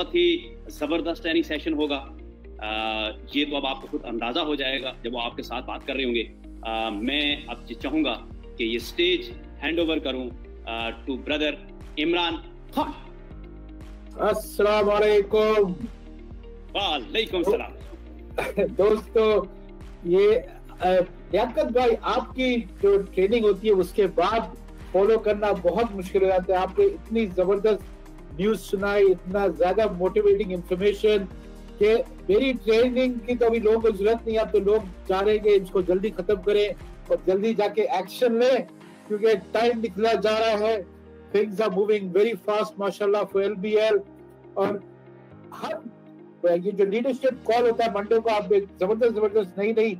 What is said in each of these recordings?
बहुत ही ज़बरदस्त training session होगा। ये तो अब आपको खुद अंदाज़ा हो जाएगा जब वो आपके साथ बात कर रहे होंगे। मैं अब चाहूँगा कि ये स्टेज हैंड ओवर करूँ टू ब्रदर इमरान खान। अस्सलाम वालेकुम। वालेकुम सलाम। दोस्तों, ये लियाकत भाई, आपकी जो ट्रेनिंग होती है उसके बाद फॉलो करना बहुत मुश्किल हो जाता है। आपने इतनी जबरदस्त न्यूज सुनाई, इतना ज्यादा मोटिवेटिंग इंफॉर्मेशन कि मेरी ट्रेनिंग की तो अभी लोगों को जरूरत नहीं है। अब तो लोग चाह रहे हैं कि इसको जल्दी खत्म करें और जल्दी जाके एक्शन लें, क्योंकि टाइम निकला जा रहा है। Things are moving very fast माशाल्लाह फॉर LBL। और हर ये जो लीडरशिप कॉल होता है मंडे को, आप एक जबरदस्त नई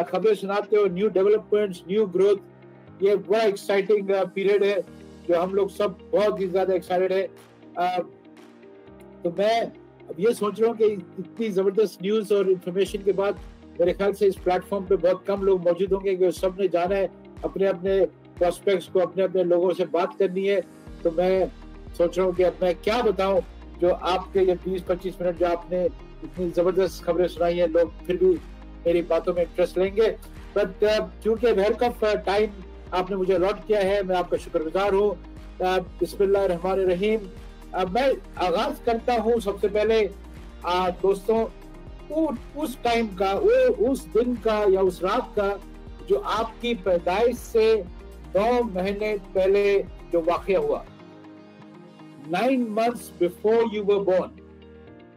खबरें सुनाते हो, न्यू डेवलपमेंट्स, न्यू ग्रोथ। ये बड़ा एक्साइटिंग पीरियड है जो हम लोग सब बहुत ही ज्यादा एक्साइटेड है। तो मैं अब ये सोच रहा हूँ कि इतनी जबरदस्त न्यूज और इंफॉर्मेशन के बाद मेरे ख्याल से इस प्लेटफॉर्म पे बहुत कम लोग मौजूद होंगे, क्योंकि सब ने जाना है अपने अपने प्रोस्पेक्ट्स को, अपने अपने लोगों से बात करनी है। तो मैं सोच रहा हूँ कि अब मैं क्या बताऊं जो आपके ये 20-25 मिनट जो आपने इतनी जबरदस्त खबरें सुनाई है, लोग फिर भी मेरी बातों में इंटरेस्ट लेंगे। बट क्योंकि वर्क ऑफ टाइम आपने मुझे अलॉट किया है, मैं आपका शुक्रगुजार हूँ। बिस्मिल्लाहिर्रहमानिर्रहीम। मैं आगाज करता हूँ सबसे पहले दोस्तों उस टाइम का, उस दिन का या उस रात का जो आपकी पैदाइश से 9 महीने पहले जो वाकया हुआ। 9 months before you were born,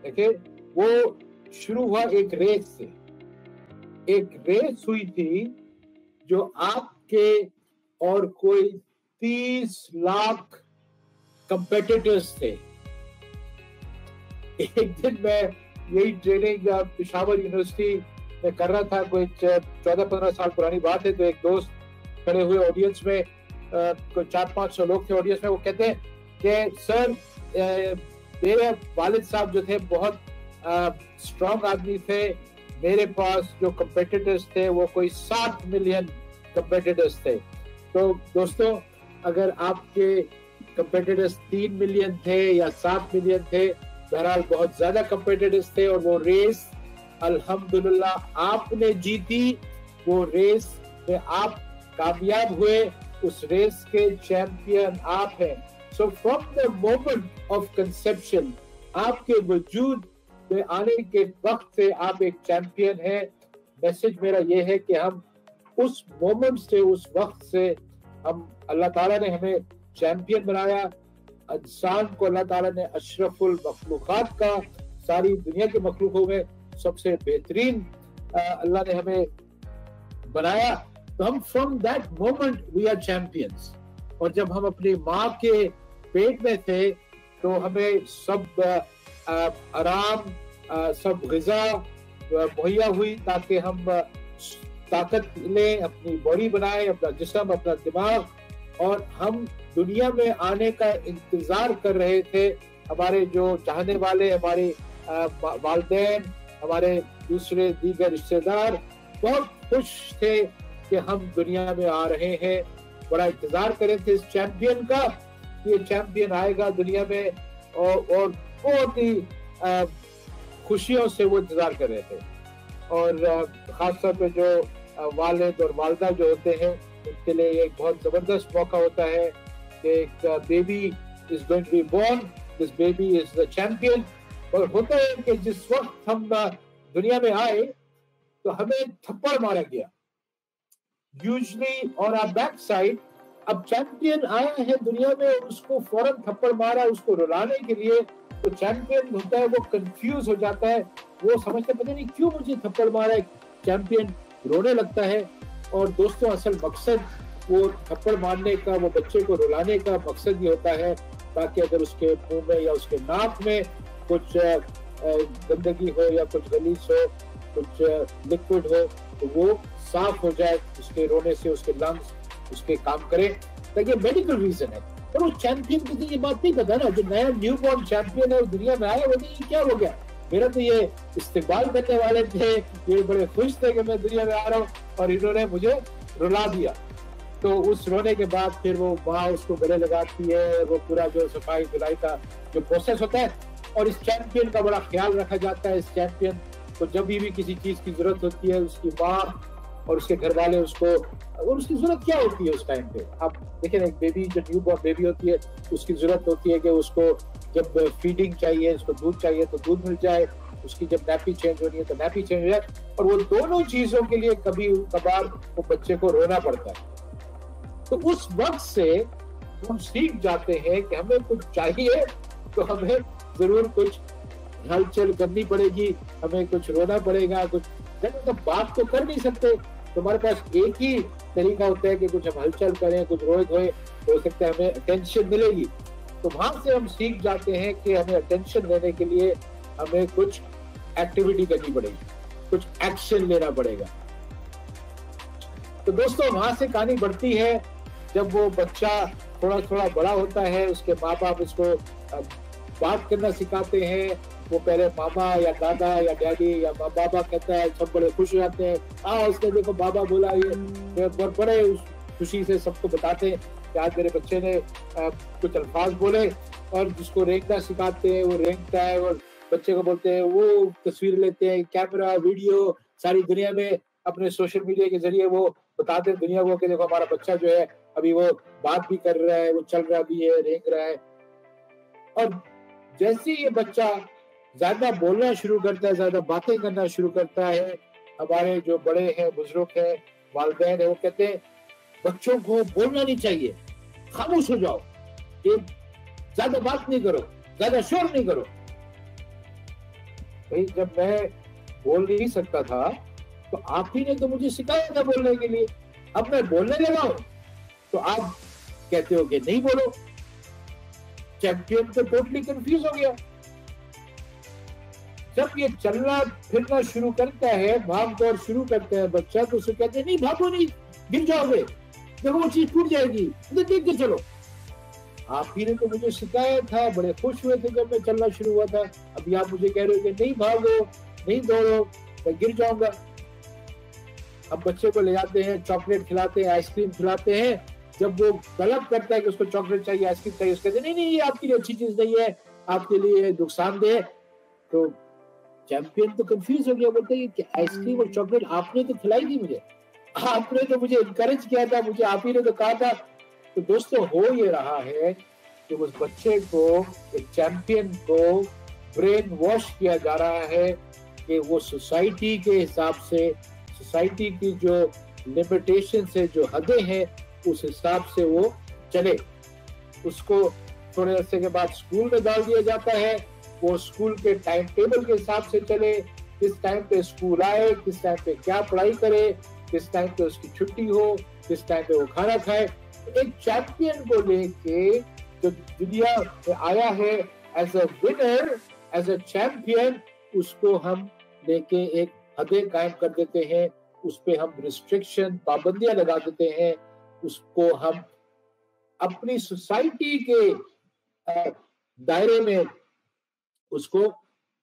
देखिए वो शुरू हुआ एक रेस से। एक रेस हुई थी जो आपके और कोई 30 लाख कंपेटिटर्स थे। एक दिन मैं यही ट्रेनिंग पेशावर यूनिवर्सिटी में कर रहा था, कोई 14-15 साल पुरानी बात है। तो एक दोस्त खड़े हुए ऑडियंस में, कोई 400-500 लोग थे ऑडियंस में। वो कहते हैं कि सर, मेरे वालिद साहब जो थे बहुत स्ट्रॉन्ग आदमी थे, मेरे पास जो कंपेटिटर्स थे वो कोई 60 मिलियन कंपेटिटर्स थे। तो दोस्तों, अगर आपके कंपेटिटर्स 3 मिलियन थे या 7 मिलियन थे, बहरहाल बहुत ज्यादा कंपेटिटर्स थे। और वो रेस अल्हम्दुलिल्लाह आपने जीती। वो रेस में आप कामयाब हुए, उस रेस के चैंपियन आप हैं। So from the moment of conception, आपके वजूद में आने के वक्त से आप एक चैंपियन हैं। मैसेज मेरा ये है कि हम उस मोमेंट से, उस वक्त से, हम अल्लाह ताला ने हमें चैंपियन बनाया। इंसान को अल्लाह ताला ने अशरफुल मखलूकात का, सारी दुनिया के मखलूकों में सबसे बेहतरीन अल्लाह ने हमें बनाया। तो हम from that moment we are champions. और जब हम अपनी माँ के पेट में थे तो हमें सब आराम, सब ग़िज़ा मुहैया हुई ताकि हम ताकत लें, अपनी बॉडी बनाएं, अपना जिस्म, अपना दिमाग। और हम दुनिया में आने का इंतजार कर रहे थे। हमारे जो चाहने वाले, हमारे वालिदैन, हमारे दूसरे दीगर रिश्तेदार बहुत खुश थे कि हम दुनिया में आ रहे हैं। बड़ा इंतजार कर रहे थे इस चैंपियन का, ये चैंपियन आएगा दुनिया में। और बहुत ही खुशियों से वो इंतजार कर रहे थे। और खासतौर पे जो वालिद और वालिदा जो होते हैं, उनके लिए एक बहुत जबरदस्त मौका होता है कि एक baby is going to be born, this baby is the champion. और होता है कि जिस वक्त हम दुनिया में आए तो हमें थप्पड़ मारा गया, usually on our back side. अब चैंपियन आया है दुनिया में और उसको फौरन थप्पड़ मारा, उसको रुलाने के लिए। तो चैंपियन होता है वो कंफ्यूज हो जाता है, वो समझते पता नहीं क्यों मुझे थप्पड़ मारा है। चैंपियन रोने लगता है। और दोस्तों, असल मकसद वो थप्पड़ मारने का, वो बच्चे को रुलाने का मकसद ये होता है ताकि अगर उसके मुंह में या उसके नाक में कुछ गंदगी हो या कुछ गलीस हो, कुछ लिक्विड हो, तो वो साफ हो जाए। उसके रोने से उसके लंग्स उसके काम करें। तो ये मेडिकल रीजन है। पर वो चैंपियन को तो ये बात नहीं पता ना, जो नया न्यू बॉर्न चैंपियन है दुनिया में आया, वो ये क्या हो गया। मेरा तो ये इस्तेमाल करने वाले थे, ये बड़े खुश थे कि मैं दुनिया में आ रहा हूँ, और इन्होंने मुझे रुला दिया। तो उस रोने के बाद फिर वो माँ उसको गले लगाती है, वो पूरा जो सफाई धुलाई का जो प्रोसेस होता है। اور اس چیمپئن کا بڑا خیال رکھا جاتا ہے. اس چیمپئن کو جب بھی کسی چیز کی ضرورت ہوتی ہے اس کی ماں اور اس کے گھر والے اس کو، اور اس کی ضرورت کیا ہوتی ہے اس ٹائم پہ. آپ دیکھیں ایک بیبی جو نیو بورن بیبی ہوتی ہے اس کی ضرورت ہوتی ہے کہ اس کو جب فیڈنگ چاہیے، اس کو دودھ چاہیے تو دودھ مل جائے، اس کی جب نیپی چینج ہونی ہے تو نیپی چینج ہو جائے. اور وہ دونوں چیزوں کے لیے کبھی کبھار وہ بچے کو رونا پڑتا ہے. تو اس وقت سے ہم سیکھ جاتے ہیں کہ ہمیں کچھ چاہیے تو ہمیں ضرور کچھ ہلچل کرنی پڑے گی، ہمیں کچھ رونا پڑے گا. کچھ بات تو کر نہیں سکتے تو ہمارے پاس ایک ہی طریقہ ہوتا ہے کہ کچھ ہم ہلچل کریں، کچھ روئے دھوئے، ہو سکتا ہے ہمیں اٹینشن ملے گی. تو وہاں سے ہم سیکھ جاتے ہیں کہ ہمیں اٹینشن لینے کے لیے ہمیں کچھ ایکٹیویٹی کرنی پڑے گی، کچھ ایکشن لینا پڑے گا. تو دوستوں وہاں سے کہانی بڑھتی ہے جب وہ بچہ تھوڑا تھوڑا بڑا ہوتا ہے، اس کے ماں باپ اس کو بات کرنا سکھاتے ہیں. وہ پہلے ماما یا دادا یا ڈیڈی یا بابا کہتا ہے، سب بڑے خوش ہو جاتے ہیں. اس نے دیکھو بابا بولا، یہ بڑے خوشی سے سب کو بتاتے ہیں کہ آج میرے بچے نے کچھ الفاظ بولے. اور جس کو رینگنا سکھاتے ہیں وہ رینگتا ہے، اور بچے کو بولتے ہیں، وہ تصویر لیتے ہیں، کیمرہ ویڈیو ساری دنیا میں اپنے سوشل میڈیا کے ذریعے وہ بتاتے ہیں دنیا کو کہ دیکھو ہمارا بچہ جو ہے ابھی وہ بات بھی کر رہا ہے، وہ چل رہا بھی ہے، رینگ رہا ہے. اور جیسے یہ بچہ زیادہ بولنا شروع کرتا ہے، زیادہ باتیں کرنا شروع کرتا ہے، ہمارے جو بڑے ہیں، بزرگ ہیں، والدین ہیں، وہ کہتے ہیں بچوں کو بولنا نہیں چاہیے، خاموش ہو جاؤ، یہ زیادہ بات نہیں کرو، زیادہ شور نہیں کرو. بھئی جب میں بول نہیں سکتا تھا تو آپ ہی نے تو مجھے سکھایا تھا بولنے کے لیے. اب میں بولنے لگا ہوں تو آپ کہتے ہو کہ نہیں بولو. چیمپئن تو ٹوٹلی کنفیوز ہو گیا. جب یہ چلنا پھرنا شروع کرتا ہے، بھاگ دوڑ شروع کرتا ہے بچہ، تو اسے کہتے ہیں نہیں بھاگو نہیں، گر جاؤ گے، دیکھو وہ چیز ٹوٹ جائے گی، دیکھ کے چلو. آپ ہی نے تو مجھے سکھایا تھا، بڑے خوش ہوئے تھے جب میں چلنا شروع ہوا تھا، ابھی آپ مجھے کہہ رہے ہو کہ نہیں بھاگو، نہیں دوڑو، میں گر جاؤں گا. اب بچے کو لے جاتے ہیں، چاکلیٹ کھلاتے ہیں، آئس کریم کھلاتے ہیں. جب وہ طلب کرتا ہے کہ اس کو چاکلیٹ چاہیے، آئس کریم چاہیے، اس کہتے ہیں نہیں یہ آپ کے لیے اچھی چیز نہیں ہے، آپ کے لیے نقصان دہ ہے. تو چیمپئن تو کنفیوز ہو گیا، بولتے ہیں کہ آئس کریم اور چاکلیٹ آپ نے تو کھلائی تھی مجھے، آپ نے تو مجھے انکریج کیا تھا، مجھے آپ ہی نے تو کہا تھا. تو دوستو ہو یہ رہا ہے کہ اس بچے کو، ایک چیمپئن کو برین واش کیا جا رہا ہے کہ وہ سوسائٹی کے حساب سے، سوسائٹی کی جو لمیٹیشن سے، جو حدیں ہیں، اس حساب سے وہ چلے. اس کو تھوڑے عرصے کے بعد اسکول میں ڈال دیا جاتا ہے، وہ اسکول کے ٹائم ٹیبل کے حساب سے چلے، کس ٹائم پہ اسکول آئے، کس ٹائم پہ کیا پڑھائی کرے، کس ٹائم پہ اس کی چھٹی ہو، کس ٹائم پہ وہ کھانا کھائے. ایک چیمپئن کو لے کے جو دنیا میں آیا ہے as a winner, as a champion, اس کو ہم لے کے ایک حدیں قائم کر دیتے ہیں، اس پہ ہم ریسٹرکشن، پابندیاں لگا دیتے ہیں، اس کو ہم اپنی سوسائٹی کے دائرے میں اس کو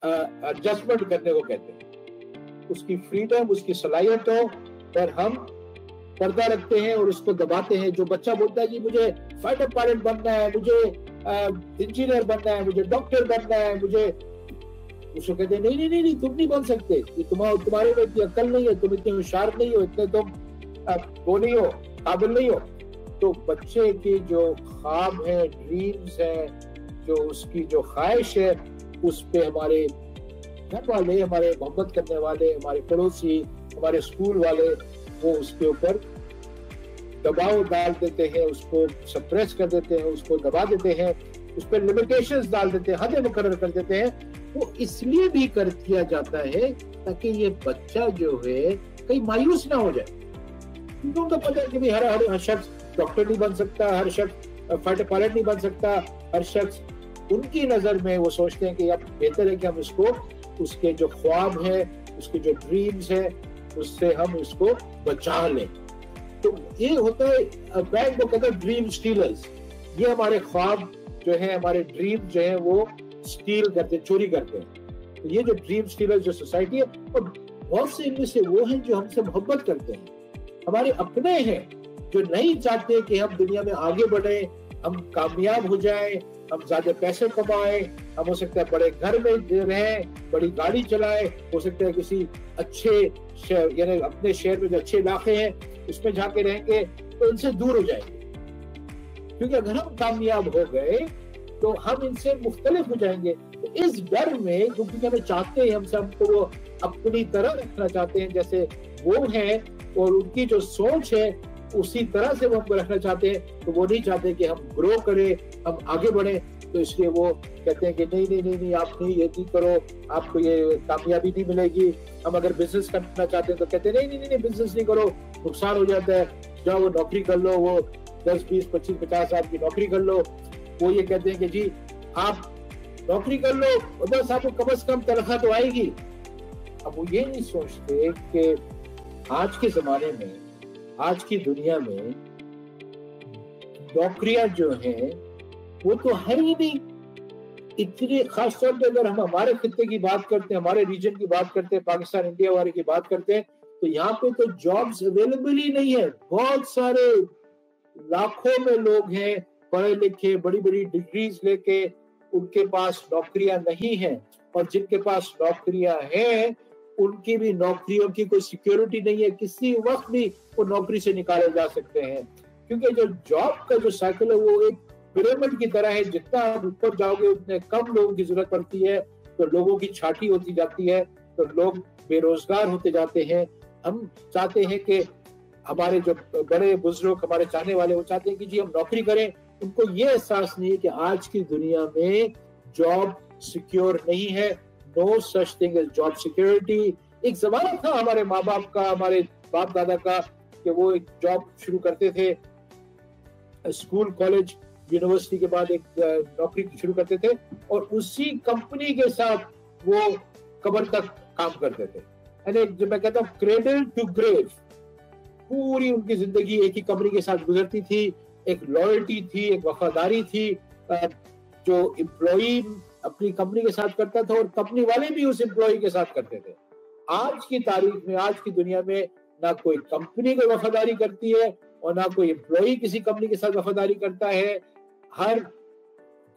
ایڈجسٹمنٹ کرنے کو کہتے ہیں. اس کی فریڈم، اس کی صلاحیتوں پر ہم پردہ رکھتے ہیں اور اس کو دباتے ہیں. جو بچہ بولتا ہے کہ مجھے فائٹر پائلٹ بننا ہے، مجھے انجینئر بننا ہے، مجھے ڈاکٹر بننا ہے، مجھے، اس کو کہتے ہیں نہیں نہیں نہیں تم نہیں بن سکتے، تمہارے میں اتنی عقل نہیں ہے، تم اتنے ہوشیار نہیں ہو، اتنے تم وہ نہیں ہو، قابل نہیں ہو. تو بچے کے جو خواب ہیں، ڈریمز ہیں، جو اس کی جو خواہش ہے، اس پہ ہمارے گھر والے، ہمارے محبت کرنے والے، ہمارے پڑوسی، ہمارے اسکول والے، وہ اس کے اوپر دباؤ ڈال دیتے ہیں، اس کو سپریس کر دیتے ہیں، اس کو دبا دیتے ہیں، اس پہ لمیٹیشنز ڈال دیتے ہیں، حدیں مقرر کر دیتے ہیں. وہ اس لیے بھی کر دیا جاتا ہے تاکہ یہ بچہ جو ہے کہیں مایوس نہ ہو جائے. ان کو تو پتہ ہے کہ ہر شخص ڈاکٹر نہیں بن سکتا، ہر شخص فائٹر پائلٹ نہیں بن سکتا، ہر شخص، ان کی نظر میں وہ سوچتے ہیں کہ اب بہتر ہے کہ ہم اس کو، اس کے جو خواب ہیں، اس کے جو ڈریمز ہیں، اس سے ہم اس کو بچا لیں. تو یہ ہوتا ہے بینک کو کہتے ہیں ڈریم سٹیلرز. یہ ہمارے خواب جو ہیں، ہمارے ڈریم جو ہیں، وہ سٹیل کرتے ہیں، چوری کرتے ہیں. تو یہ جو ڈریم سٹیلرز جو سوسائٹی ہے، اور بہت سے ان میں سے وہ ہیں جو ہم سے محبت کرتے ہیں، ہمارے اپنے ہیں، جو نہیں چاہتے کہ ہم دنیا میں آگے بڑھیں، ہم کامیاب ہو جائیں، हम ज्यादा पैसे कमाएं, हम हो सकता है बड़े घर में रहें, बड़ी गाड़ी चलाएं, हो सकता है किसी अच्छे शहर यानी अपने शहर में जो अच्छे इलाके हैं उसमें जाके रहेंगे, तो इनसे दूर हो जाएंगे। क्योंकि अगर हम कामयाब हो गए तो हम इनसे मुख्तलिफ हो जाएंगे। तो इस डर में, क्योंकि हमें चाहते हैं, हमसे हमको वो अपनी तरह रखना चाहते हैं जैसे वो है, और उनकी जो सोच है उसी तरह से वो हमको रखना चाहते हैं, तो वो नहीं चाहते कि हम ग्रो करें, हम आगे बढ़े। तो इसलिए वो कहते हैं कि नहीं, आप नहीं, ये नहीं करो, आपको ये कामयाबी नहीं मिलेगी। हम अगर बिजनेस करना चाहते हैं तो कहते हैं नहीं, बिजनेस नहीं करो, नुकसान हो जाता है, जाओ वो नौकरी कर लो, वो 10, 20, 25, 50 साल की नौकरी कर लो। वो ये कहते हैं कि जी आप नौकरी कर लो, उधर से आपको कम से कम तनख्वाह तो आएगी। अब वो ये नहीं सोचते कि आज के जमाने में, आज की दुनिया में नौकरियां जो हैं वो तो है ही नहीं इतनी। खासतौर पर अगर हम हमारे खित्ते की बात करते हैं, हमारे रीजन की बात करते हैं, पाकिस्तान इंडिया वाले की बात करते हैं, तो यहाँ पे तो जॉब्स अवेलेबल ही नहीं है। बहुत सारे लाखों में लोग हैं पढ़े लिखे, बड़ी बड़ी डिग्रीज लेके, उनके पास नौकरियां नहीं हैं, और जिनके पास नौकरियां हैं उनकी भी नौकरियों की कोई सिक्योरिटी नहीं है, किसी वक्त भी वो नौकरी से निकाले जा सकते हैं। क्योंकि जो जॉब का जो साइकिल है वो एक पिरामिड की तरह है, जितना आप ऊपर जाओगे उतने कम लोगों की जरूरत पड़ती है, तो लोगों की छांटी होती जाती है, तो लोग बेरोजगार होते जाते हैं। हम चाहते हैं कि हमारे जो बड़े बुजुर्ग, हमारे चाहने वाले, वो चाहते हैं कि जी हम नौकरी करें। उनको ये एहसास नहीं है कि आज की दुनिया में जॉब सिक्योर नहीं है, no such thing as job security. एक जमाना था हमारे माँ बाप का, हमारे बाप दादा का, कि वो एक जॉब शुरू करते थे, स्कूल कॉलेज यूनिवर्सिटी के बाद एक नौकरी शुरू करते थे, और उसी कंपनी के साथ वो कब्र तक काम करते थे। यानी जब मैं कहता हूँ क्रेडल टू ग्रेव, पूरी उनकी जिंदगी एक ही कंपनी के साथ गुजरती थी। एक लॉयल्टी थी, एक वफादारी थी, जो एम्प्लॉई अपनी कंपनी के साथ करता था और कंपनी वाले भी उस एम्प्लॉई के साथ करते थे। आज की तारीख में, आज की दुनिया में ना कोई कंपनी को वफादारी करती है और ना कोई एम्प्लॉई किसी कंपनी के साथ वफादारी करता है। हर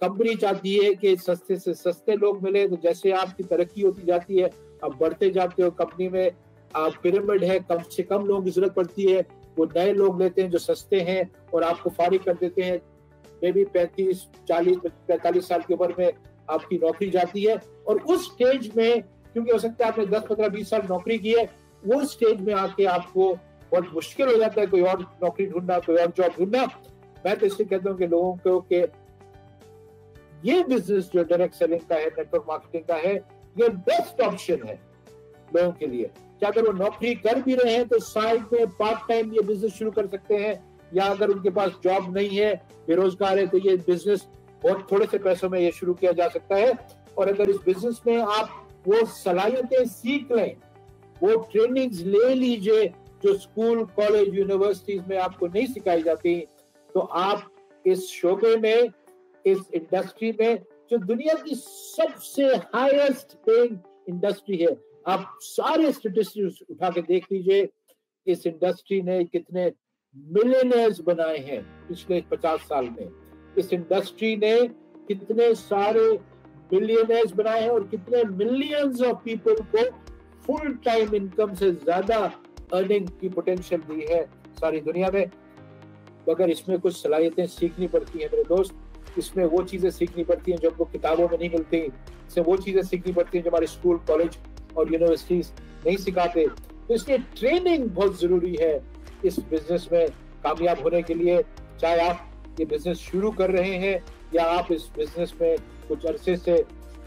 कंपनी चाहती है कि सस्ते से सस्ते लोग मिले। तो जैसे आपकी तरक्की होती जाती है, आप बढ़ते जाते हो कंपनी में, आप पिरामिड है, कम से कम लोगों की जरूरत पड़ती है, वो नए लोग लेते हैं जो सस्ते हैं और आपको फारिग कर देते हैं। मे भी 35, 40, 45 साल की उम्र में आपकी नौकरी जाती है, और उस स्टेज में, क्योंकि हो सकता है आपने 10, 15, 20 साल नौकरी की है, वो स्टेज में आके आपको बहुत मुश्किल हो जाता है कोई और नौकरी ढूंढना, कोई और जॉब ढूंढना। मैं तो इसलिए कहता हूँ कि लोगों को कि ये बिजनेस जो डायरेक्ट सेलिंग का है, नेटवर्क मार्केटिंग का है, ये बेस्ट ऑप्शन है लोगों के लिए। क्या अगर वो नौकरी कर भी रहे हैं तो साइड में पार्ट टाइम ये बिजनेस शुरू कर सकते हैं, या अगर उनके पास जॉब नहीं है, बेरोजगार है, तो ये बिजनेस बहुत थोड़े से पैसों में ये शुरू किया जा सकता है। और अगर इस बिजनेस में आप वो सलाहियतें सीख लें, वो ट्रेनिंग्स ले लीजिए जो स्कूल, कॉलेज, यूनिवर्सिटीज में आपको नहीं सिखाई जाती, तो आप इस शोबे में, इस इंडस्ट्री में, जो दुनिया की सबसे हाईएस्ट पेइंग इंडस्ट्री है, आप सारे स्टैटिस्टिक्स उठा के देख लीजिए, इस इंडस्ट्री ने कितने मिलियनर्स बनाए हैं पिछले 50 साल में। इस इंडस्ट्री ने कितने सारे बिलियनर्स बनाए हैं और कितने मिलियंस ऑफ पीपल को फुल टाइम इनकम से ज्यादा अर्निंग की पोटेंशियल दी है सारी दुनिया में। मगर इसमें कुछ सलाहियतें सीखनी पड़ती हैं मेरे दोस्त, इसमें वो चीजें सीखनी पड़ती हैं जो हमको किताबों में नहीं मिलती, इसमें वो चीजें सीखनी पड़ती हैं जो हमारे स्कूल, कॉलेज और यूनिवर्सिटीज नहीं सिखाते। तो इसलिए ट्रेनिंग बहुत जरूरी है इस बिजनेस में कामयाब होने के लिए। चाहे आप ये बिजनेस शुरू कर रहे हैं या आप इस बिजनेस में कुछ अरसे से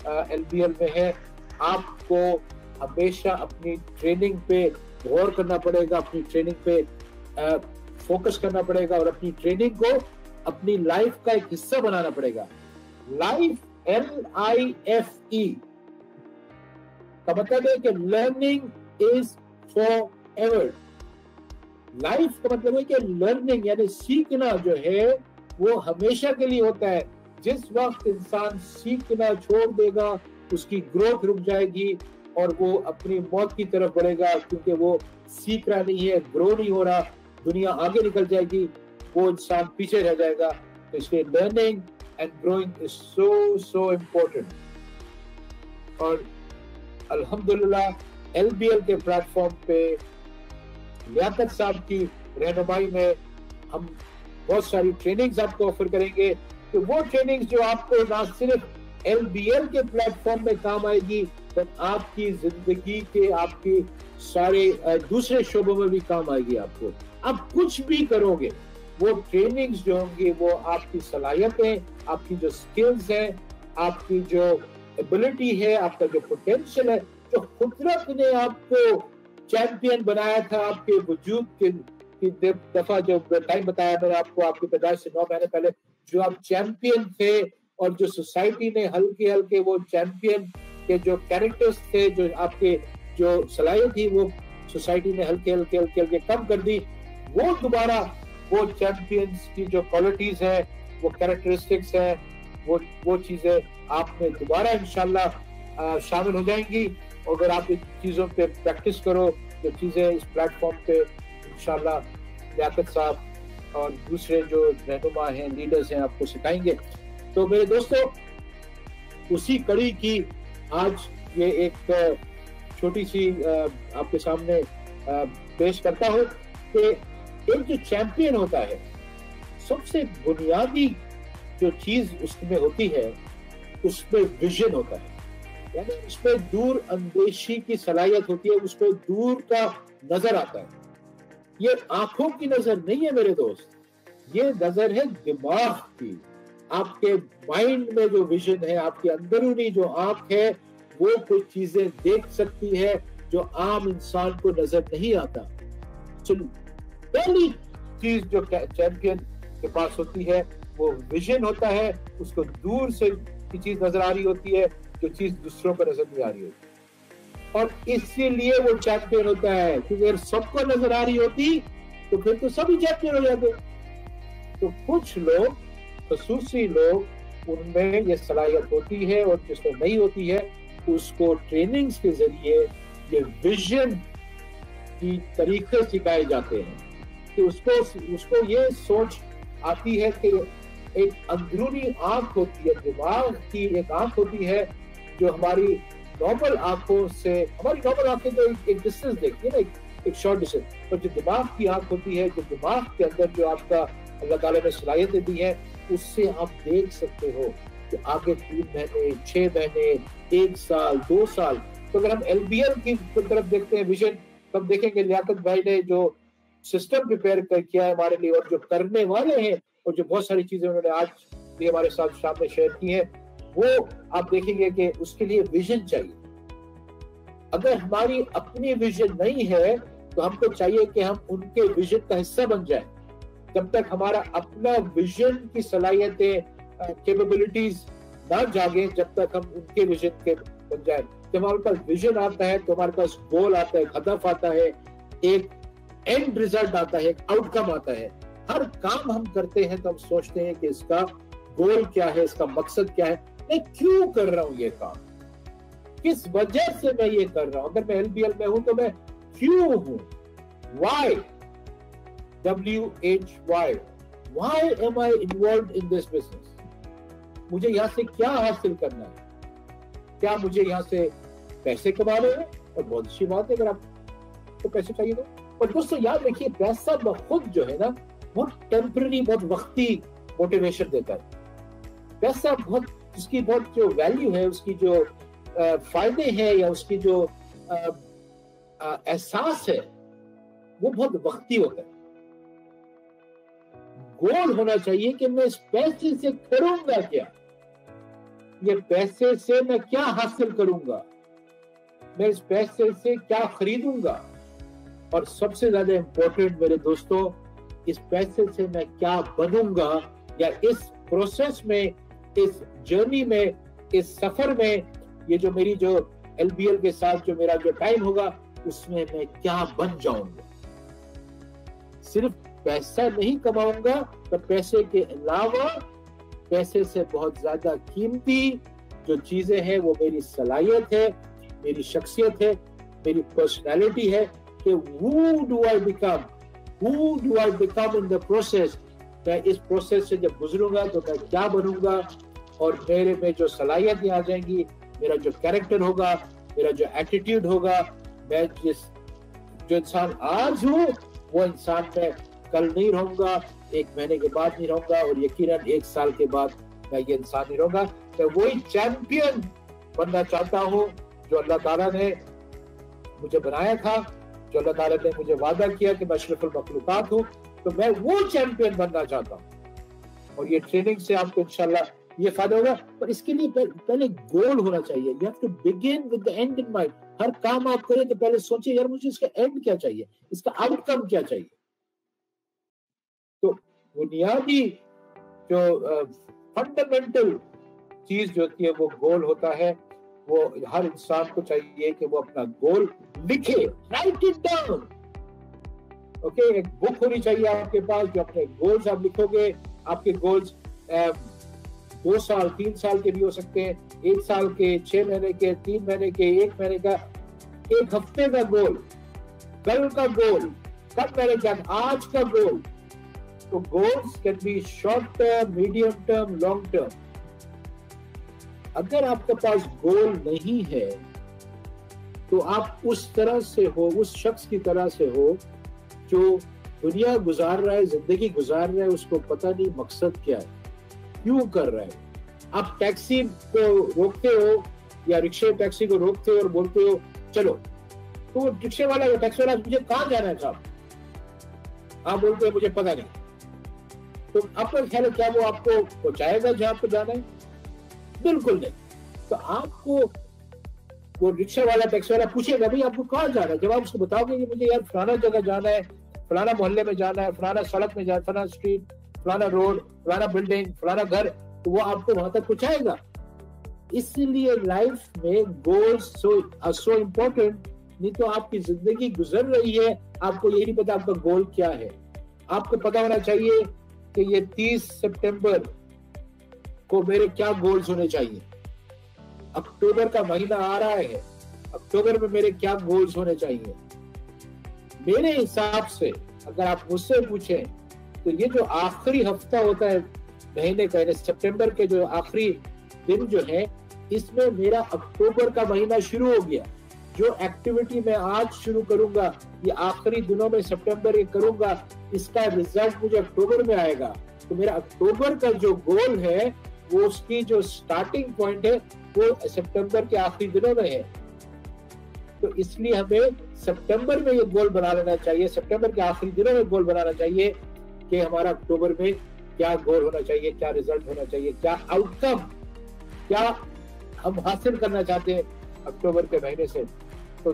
LBL में है, आपको हमेशा अपनी ट्रेनिंग पे गौर करना पड़ेगा, अपनी ट्रेनिंग पे फोकस करना पड़ेगा और अपनी ट्रेनिंग को अपनी लाइफ का एक हिस्सा बनाना पड़ेगा। लाइफ, LIFE का मतलब है कि learning is for ever. Life का मतलब है कि लर्निंग यानी सीखना जो है वो हमेशा के लिए होता है। जिस वक्त इंसान सीखना छोड़ देगा उसकी ग्रोथ रुक जाएगी और वो अपनी मौत की तरफ बढ़ेगा, क्योंकि वो सीख रहा नहीं है, ग्रो नहीं हो रहा, दुनिया आगे निकल जाएगी, वो इंसान पीछे रह जाएगा। तो इसलिए learning and growing is so important. और अल्हम्दुलिल्लाह LBL के प्लेटफॉर्म पे लियाकत साहब की रहनुमाई में हम बहुत सारी ट्रेनिंग्स आपको ऑफर करेंगे। तो वो ट्रेनिंग्स जो आपको ना सिर्फ LBL के प्लेटफॉर्म में काम आएगी, तो आपकी जिंदगी के आपकी सारे दूसरे शोबों में भी काम आएगी। आपको आप कुछ भी करोगे, वो ट्रेनिंग्स जो होंगी वो आपकी सलाहियतें, आपकी जो स्किल्स हैं, आपकी जो एबिलिटी है, आपका जो पोटेंशियल है, जो कुदरत ने आपको चैंपियन बनाया था, आपके वजूद की दफा जो टाइम बताया मैंने आपको, आपकी पैदाइश से 9 महीने पहले जो आप चैंपियन थे, और जो सोसाइटी ने हल्के हल्के वो चैंपियन के जो कैरेक्टर्स थे, जो आपके जो सलाहियत थी, वो सोसाइटी ने हल्के हल्के हल्के हल्के कम कर दी। वो दोबारा वो चैंपियंस की जो क्वालिटीज है, वो कैरेक्टरिस्टिक्स है, वो चीजें आप में दोबारा इंशाल्लाह शामिल हो जाएंगी। और अगर आप इन चीजों पे प्रैक्टिस करो, जो चीजें इस प्लेटफॉर्म पे इंशाल्लाह लियाकत साहब और दूसरे जो रहनुमा हैं, लीडर्स हैं, आपको सिखाएंगे। तो मेरे दोस्तों, उसी कड़ी की आज ये एक छोटी सी आपके सामने पेश करता हूँ कि एक जो चैंपियन होता है, सबसे बुनियादी जो चीज उसमें होती है, उसमें विजन होता है, यानी उसमें दूर अंदेशी की सलाहियत होती है, उसको दूर का नजर आता है। ये आंखों की नजर नहीं है मेरे दोस्त, ये नजर है दिमाग की। आपके माइंड में जो विजन है, आपके अंदरूनी जो आंख है, वो कुछ चीजें देख सकती है जो आम इंसान को नजर नहीं आता। पहली चीज जो चैंपियन के पास होती है वो विजन होता है, उसको दूर से की चीज नजर आ रही होती है, जो चीज दूसरों को नजर नहीं आ रही होती, और इसीलिए वो चैंपियन होता है। क्योंकि अगर सबको नजर आ रही होती तो फिर तो सभी चैंपियन हो जाते। तो कुछ लोग, खसूसी लोग, उनमें ये सलाहियत होती है, और जिसमें नहीं होती है उसको ट्रेनिंग्स के जरिए ये विजन की तरीके सिखाए जाते हैं कि उसको ये सोच आती है कि एक अंदरूनी आंख होती है, दिमाग की एक आंख होती है, जो हमारी नॉर्मल आंखों से, हमारी नॉर्मल आंखें तो एक डिस्टेंस देखती है ना, एक शॉर्ट डिस्टेंस, पर जो दिमाग की आंख होती है, जो दिमाग के अंदर जो आपका अल्लाह ताला ने सलाहियतें दी है, उससे आप देख सकते हो कि आगे 3 महीने, 6 महीने, 1 साल, 2 साल। तो अगर हम LBL की तरफ देखते हैं विजन, तब देखेंगे लियाकत भाई ने जो सिस्टम प्रिपेयर किया है हमारे लिए, और जो करने वाले हैं, और जो बहुत सारी चीजें उन्होंने आज भी हमारे साथ सामने शेयर की हैं, वो आप देखेंगे कि उसके लिए विजन चाहिए। अगर हमारी अपनी विजन नहीं है तो हमको चाहिए कि हम उनके विजन का हिस्सा बन जाएं। जब तक हमारा अपना विजन की सलाहियतें, कैपेबिलिटीज ना जागे, जब तक हम उनके विजन के बन जाए। जब हमारे पास विजन आता है तो हमारे पास गोल आता है, हदफ आता है, एक एंड रिजल्ट आता है, एक आउटकम आता है। हर काम हम करते हैं तो हम सोचते हैं कि इसका गोल क्या है, इसका मकसद क्या है, मैं क्यों कर रहा हूं ये काम, किस वजह से मैं ये कर रहा हूं। अगर मैं LBL में हूं तो मैं क्यों हूं, why, WHY, why am I involved in this business? मुझे यहाँ से क्या हासिल करना है, क्या मुझे यहाँ से पैसे कमाने हैं? और बहुत अच्छी बात है अगर आपको पैसे चाहिए तो। और दोस्तों याद रखिए, पैसा खुद जो है ना, बहुत टेम्पररी, बहुत वक्ती मोटिवेशन देता है। पैसा बहुत, उसकी बहुत जो वैल्यू है, उसकी जो फायदे हैं, या उसकी जो एहसास है, वो बहुत वक्ती होता है। गोल होना चाहिए कि मैं इस पैसे से करूंगा क्या, ये पैसे से मैं क्या हासिल करूंगा, मैं इस पैसे से क्या खरीदूंगा, और सबसे ज्यादा इंपॉर्टेंट मेरे दोस्तों, इस पैसे से मैं क्या बनूंगा, या इस प्रोसेस में, इस जर्नी में, इस सफर में, ये जो मेरी जो LBL के साथ जो मेरा जो टाइम होगा, उसमें मैं क्या बन जाऊंगा। सिर्फ पैसा नहीं कमाऊंगा, तो पैसे के अलावा, पैसे से बहुत ज्यादा कीमती जो चीजें हैं, वो मेरी सलाहियत है, मेरी शख्सियत है, मेरी पर्सनैलिटी है, कि who do I become in the process, मैं इस प्रोसेस से जब गुजरूंगा तो मैं क्या बनूंगा, और मेरे में जो सलाहियतें आ जाएंगी, मेरा जो कैरेक्टर होगा, मेरा जो एटीट्यूड होगा, मैं जो इंसान आज हूँ वो इंसान मैं कल नहीं रहूंगा, 1 महीने के बाद नहीं रहूंगा, और यकीनन 1 साल के बाद मैं ये इंसान नहीं रहूंगा। मैं वही चैंपियन बनना चाहता हूँ जो अल्लाह ताला ने मुझे बनाया था, जो अल्लाह ताला ने मुझे वादा किया कि मैं अशरफुल मखलूकात हूँ, तो मैं वो चैंपियन बनना चाहता हूँ। और ये ट्रेनिंग से आपको इंशाल्लाह ये फायदा होगा। पर इसके लिए पहले गोल होना चाहिए। You have to begin with the end in mind. हर काम आप करें तो पहले सोचिए यार मुझे इसका एंड क्या चाहिए, इसका आउटकम क्या चाहिए। तो बुनियादी जो फंडामेंटल चीज जो होती है वो गोल होता है। वो हर इंसान को चाहिए कि वो अपना गोल लिखे, राइट इट डाउन। ओके, एक बुक होनी चाहिए आपके पास जो अपने गोल्स आप लिखोगे। आपके गोल्स 2 साल 3 साल के भी हो सकते हैं, 1 साल के, 6 महीने के, 3 महीने के, 1 महीने का, 1 हफ्ते का गोल, कल का गोल, कल मैंने क्या, आज का गोल। तो goals can be short term, medium term, long term. अगर आपके पास गोल नहीं है तो आप उस तरह से हो, उस शख्स की तरह से हो जो दुनिया गुजार रहा है, जिंदगी गुजार रहा है, उसको पता नहीं मकसद क्या है, क्यों कर रहा है। आप टैक्सी को रोकते हो या रिक्शे टैक्सी को रोकते हो और बोलते हो चलो, तो रिक्शे वाला या टैक्सी वाला मुझे कहाँ जाना है साहब, आप बोलते हो मुझे पता नहीं। तो आपका ख्याल है क्या वो आपको पहुंचाएगा जहां आपको जाना है? बिल्कुल नहीं। तो आपको वो रिक्शा वाला टैक्सी वाला पूछेगा भाई आपको कहाँ जाना है, जब आप उसको बताओगे कि मुझे यार फलाना जगह जाना है, फलाना मोहल्ले में जाना है, फलाना सड़क में जाना, फलाना स्ट्रीट, फलाना रोड, फलाना बिल्डिंग, फलाना घर, तो वो आपको वहां तक पहुंचाएगा। इसलिए लाइफ में गोल्स सो इम्पोर्टेंट। नहीं तो आपकी जिंदगी गुजर रही है, आपको यही नहीं पता आपका गोल क्या है। आपको पता होना चाहिए कि ये 30 सितंबर को मेरे क्या गोल्स होने चाहिए। अक्टूबर का महीना आ रहा है, अक्टूबर में मेरे क्या गोल्स होने चाहिए। मेरे हिसाब से अगर आप मुझसे पूछें तो ये जो आखिरी हफ्ता होता है महीने का, सितंबर के जो आखिरी दिन जो है, इसमें मेरा अक्टूबर का महीना शुरू हो गया। जो एक्टिविटी मैं आज शुरू करूंगा ये आखिरी दिनों में सितंबर ये करूंगा, इसका रिजल्ट मुझे अक्टूबर में आएगा। तो मेरा अक्टूबर का जो गोल है वो उसकी जो स्टार्टिंग पॉइंट है वो सितंबर के आखिरी दिनों में है। तो इसलिए हमें सितंबर में ये गोल बना लेना चाहिए, सितंबर के आखिरी दिनों में गोल बनाना चाहिए कि हमारा अक्टूबर में क्या गोल होना चाहिए, क्या रिजल्ट होना चाहिए, क्या आउटकम, क्या हम हासिल करना चाहते हैं अक्टूबर के महीने से। तो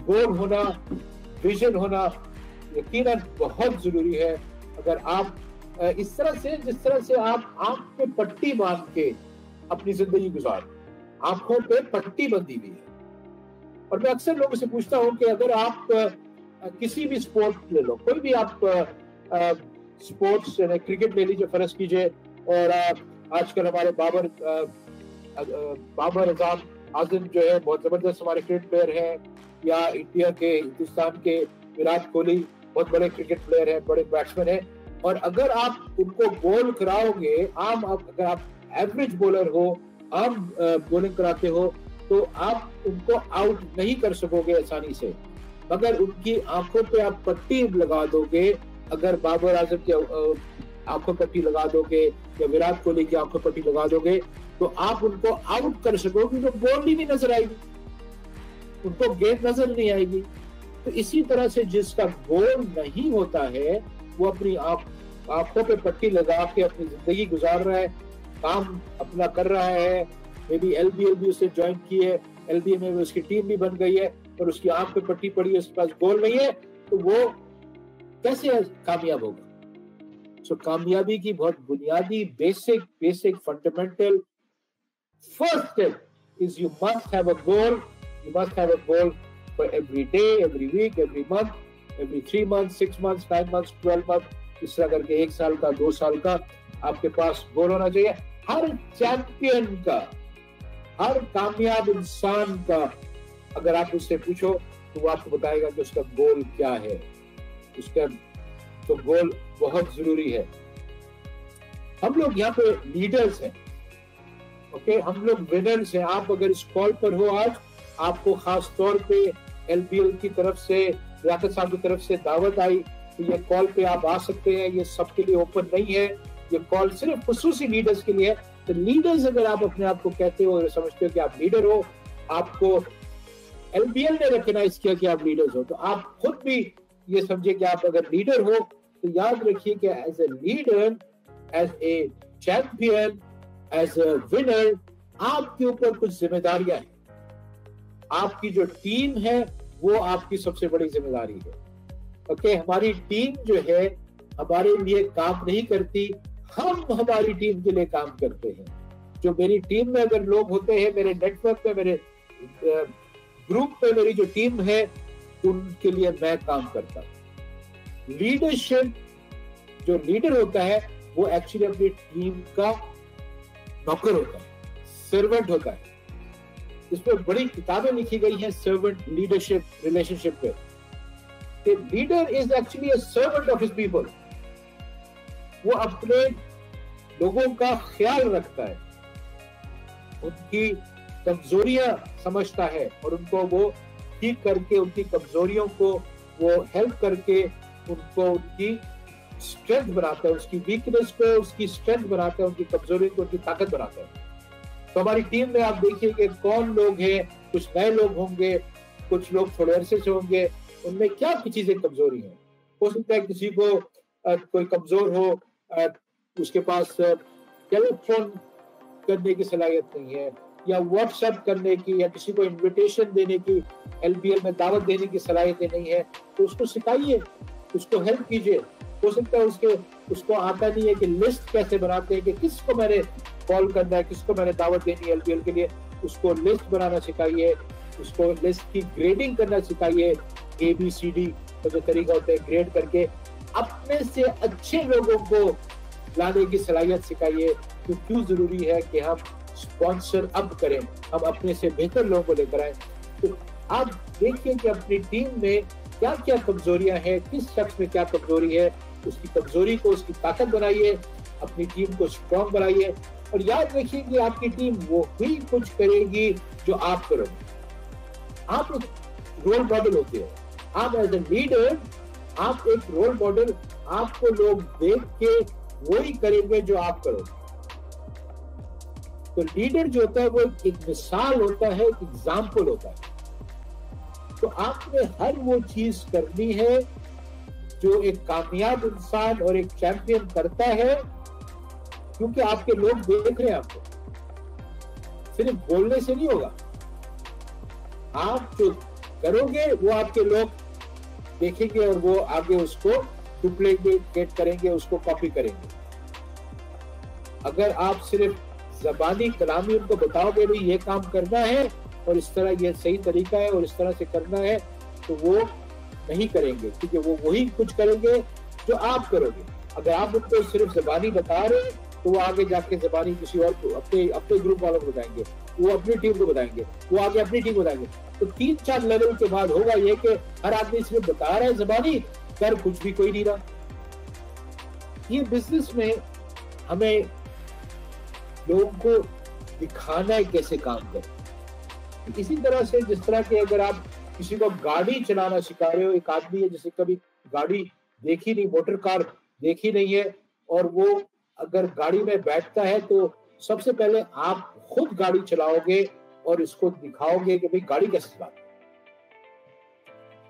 गोल होना, विजन होना यकीनन बहुत जरूरी है। अगर आप इस तरह से, जिस तरह से आप आंख पे पट्टी बांध के अपनी जिंदगी गुजार, आंखों पे पट्टी बंधी हुई है। और मैं अक्सर लोगों से पूछता हूं कि अगर आप किसी भी स्पोर्ट ले लो, कोई भी आप स्पोर्ट्स, क्रिकेट ले लीजिए फर्ज कीजिए, और आजकल हमारे बाबर आजम जो है बहुत जबरदस्त हमारे क्रिकेट प्लेयर हैं, या इंडिया के, हिंदुस्तान के विराट कोहली बहुत बड़े क्रिकेट प्लेयर हैं, बड़े बैट्समैन हैं। और अगर आप उनको बॉल कराओगे, अगर आप एवरेज बॉलर हो, आम बॉलिंग कराते हो, तो आप उनको आउट नहीं कर सकोगे आसानी से। मगर उनकी आंखों पे आप पट्टी लगा दोगे, अगर बाबर आजम की आंखों पट्टी लगा दोगे या विराट कोहली की आंखों पट्टी लगा दोगे, तो आप उनको आउट कर सकोगे। उनको बॉल ही नहीं नजर आएगी, उनको गेंद नजर नहीं आएगी। तो इसी तरह से जिसका गोल नहीं होता है वो अपनी आंखों पे पट्टी लगा के अपनी जिंदगी गुजार रहा है, काम अपना कर रहा है, मे बी LBL भी उसे ज्वाइन की है, LBA में उसकी टीम भी बन गई है, और उसकी आंख पे पट्टी पड़ी है, उसके पास गोल नहीं है, तो वो कैसे कामयाब होगा। सो कामयाबी की बहुत बुनियादी basic fundamental first step is you must have a goal. You must have a goal for every day, every week, every month, every 3 months, 6 months, 9 months, 12 months, इस तरह करके 1 साल का, 2 साल का आपके पास गोल होना चाहिए। हर चैंपियन का, हर कामयाब इंसान का अगर आप उससे पूछो तो वो आपको बताएगा कि उसका गोल क्या है, उसका तो गोल बहुत जरूरी है। हम लोग यहाँ पे लीडर्स हैं, ओके, हम लोग विनर्स हैं। आप अगर इस कॉल पर हो आज, आपको खास तौर पे LBL की तरफ से, लियाकत साहब की तरफ से दावत आई, तो ये कॉल पे आप आ सकते हैं। ये सबके लिए ओपन नहीं है, ये कॉल सिर्फ खुसूसी लीडर्स के लिए है। तो लीडर्स, अगर आप अपने आप को कहते हो और समझते हो कि आप लीडर हो, आपको LBL ने रिकॉग्नाइज किया कि आप लीडर्स हो, तो आप खुद भी ये समझिए कि आप अगर लीडर हो, तो याद रखिए कि as a leader, as a champion, as a winner, आपके ऊपर कुछ जिम्मेदारियां हैं। आपकी जो टीम है वो आपकी सबसे बड़ी जिम्मेदारी है। ओके, हमारी टीम जो है हमारे लिए काम नहीं करती, हम हमारी टीम के लिए काम करते हैं। जो मेरी टीम में अगर लोग होते हैं, मेरे नेटवर्क में, मेरे ग्रुप में मेरी जो टीम है, उनके लिए मैं काम करता हूं। लीडरशिप, जो लीडर होता है वो एक्चुअली अपनी टीम का नौकर होता है, सर्वेंट होता है। इसमें बड़ी किताबें लिखी गई हैं सर्वेंट लीडरशिप रिलेशनशिप पे। Leader is actually a servant of his people. वो अपने लोगों का ख्याल रखता है, उनकी कमजोरियां समझता है और उनको वो ठीक करके, उनकी कमजोरियों को वो हेल्प करके उनको उनकी स्ट्रेंथ बनाता है, उसकी वीकनेस को उसकी स्ट्रेंथ बनाता है, उनकी कमजोरी को उनकी ताकत बनाता है। तो हमारी टीम में आप देखिए कि कौन लोग हैं, कुछ नए लोग होंगे, कुछ लोग थोड़े अरसे से होंगे, उनमें क्या की चीजें कमजोरी हैं। हो सकता है किसी को कोई कमजोर हो, उसके पास टेलीफोन करने की सलाहियत नहीं है, या व्हाट्सएप करने की, या किसी को इनविटेशन देने की, LBL में दावत देने की सलाहियत नहीं है, तो उसको सिखाइए, उसको हेल्प कीजिए। हो सकता है उसको आता नहीं है कि लिस्ट कैसे बनाते हैं, कि किसको मैंने कॉल करना है, किसको मैंने दावत देनी है LBL के लिए, उसको लिस्ट बनाना सिखाइए, उसको लिस्ट की ग्रेडिंग करना सिखाइए। ABCD का जो तरीका होता है, ग्रेड करके अपने से अच्छे लोगों को लाने की सलाहियत सिखाइए। तो क्यों जरूरी है कि हम स्पॉन्सर अप करें, हम अपने से बेहतर लोगों को लेकर आए। तो आप देखिए कि अपनी टीम में क्या क्या कमजोरियां हैं, किस शख्स में क्या कमजोरी है, उसकी कमजोरी को उसकी ताकत बनाइए, अपनी टीम को स्ट्रॉन्ग बनाइए। और याद रखिए कि आपकी टीम वो ही कुछ करेगी जो आप करोगे। आप एक रोल मॉडल होते हो, आप एज ए लीडर, आप एक रोल मॉडल, आपको लोग देख के वही करेंगे जो आप करोगे। तो लीडर जो होता है वो एक मिसाल होता है, एक एग्जाम्पल होता है। तो आपने हर वो चीज करनी है जो एक कामयाब इंसान और एक चैंपियन करता है, क्योंकि आपके लोग देख रहे हैं आपको। सिर्फ बोलने से नहीं होगा, आप जो करोगे वो आपके लोग देखेंगे और वो आगे उसको डुप्लीकेट करेंगे, उसको कॉपी करेंगे। अगर आप सिर्फ ज़बानी कलामी उनको बताओगे नहीं ये काम करना है और इस तरह ये सही तरीका है और इस तरह से करना है, तो वो नहीं करेंगे, क्योंकि वो वही कुछ करेंगे जो आप करोगे। अगर आप उनको सिर्फ ज़बानी बता रहे हैं तो वो आगे जाके ज़बानी किसी और को, अपने ग्रुप वालों को बताएंगे, वो अपनी टीम को बताएंगे, वो आगे अपनी टीम को बताएंगे। तो 3-4 लेवल के बाद होगा ये कि हर आदमी सिर्फ बता रहा है ज़बानी, कर कुछ भी कोई नहीं रहा। ये बिजनेस में हमें लोगों को दिखाना है कैसे काम करें। इसी तरह से जिस तरह के अगर आप किसी को गाड़ी चलाना सिखा रहे हो, एक आदमी है जिसे कभी गाड़ी देखी नहीं, मोटर कार देखी नहीं है, और वो अगर गाड़ी में बैठता है तो सबसे पहले आप खुद गाड़ी चलाओगे और इसको दिखाओगे कि भाई गाड़ी कैसे चलाते।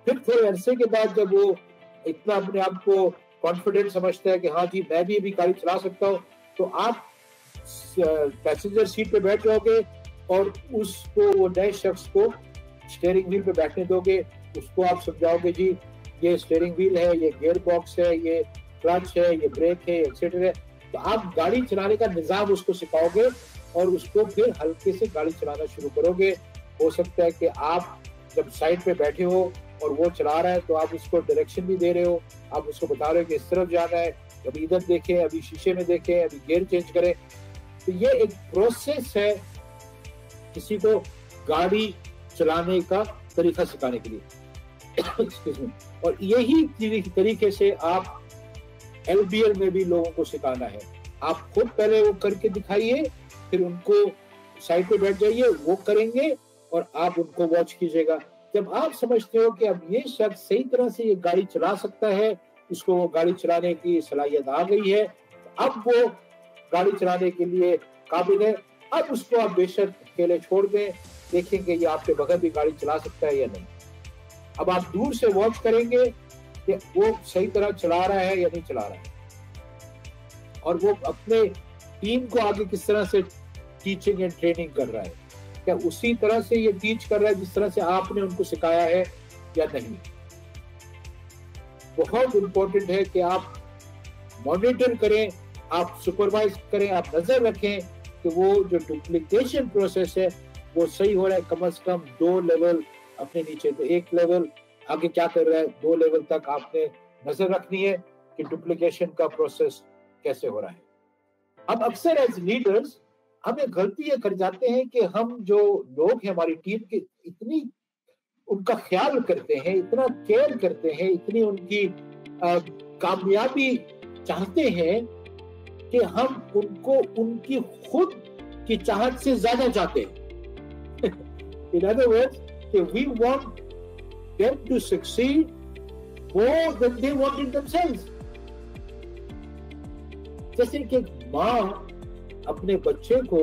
फिर थोड़े अरसे के बाद जब वो इतना अपने आप को कॉन्फिडेंट समझता है कि हाँ जी मैं भी अभी गाड़ी चला सकता हूँ, तो आप पैसेंजर सीट पे बैठ जाओगे और उसको, वो नए शख्स को स्टीयरिंग व्हील पे बैठने दोगे। उसको आप समझाओगे जी ये स्टीयरिंग व्हील है, ये गियर बॉक्स है, ये क्लच है, ये ब्रेक है, एक्सीलरेटर है। तो आप गाड़ी चलाने का निजाम उसको सिखाओगे और उसको फिर हल्के से गाड़ी चलाना शुरू करोगे। हो सकता है कि आप जब साइड पे बैठे हो और वो चला रहा है तो आप उसको डायरेक्शन भी दे रहे हो, आप उसको बता रहे हो कि इस तरफ जाना है, अभी इधर देखें, अभी शीशे में देखें, अभी गियर चेंज करें। तो ये एक प्रोसेस है किसी को गाड़ी चलाने का तरीका सिखाने के लिए। और यही तरीके से आप LBL में भी लोगों को सिखाना है। आप खुद पहले वो करके दिखाइए, फिर उनको साइड पे बैठ जाइए, वो करेंगे और आप उनको वॉच कीजिएगा। जब आप समझते हो कि अब ये शख्स सही तरह से ये गाड़ी चला सकता है, इसको वो गाड़ी चलाने की सलाहियत आ गई है, अब वो गाड़ी चलाने के लिए काबिल है, अब उसको आप बेशक अकेले छोड़ दें, देखेंगे ये आपके बगैर भी गाड़ी चला सकता है या नहीं। अब आप दूर से वॉच करेंगे कि वो सही तरह चला रहा है या नहीं चला रहा है, और वो अपने टीम को आगे किस तरह से टीचिंग एंड ट्रेनिंग कर रहा है, क्या उसी तरह से ये टीच कर रहा है जिस तरह से आपने उनको सिखाया है या नहीं। बहुत इंपॉर्टेंट है कि आप मॉनिटर करें, आप सुपरवाइज करें, आप नजर रखें कि वो जो डुप्लीकेशन प्रोसेस है वो सही हो रहा है। कम से कम 2 लेवल अपने नीचे, तो 1 लेवल आगे क्या कर रहा है, 2 लेवल तक आपने नजर रखनी है कि डुप्लीकेशन का प्रोसेस कैसे हो रहा है। अब अक्सर एज लीडर्स हमें गलती ये कर जाते हैं कि हम जो लोग हैं हमारी टीम के, इतनी उनका ख्याल करते हैं, इतना केयर करते हैं, इतनी उनकी कामयाबी चाहते हैं कि हम उनको उनकी खुद की चाहत से ज्यादा चाहते हैं। In other words, we want them to succeed more than they want in themselves. जैसे कि माँ अपने बच्चे को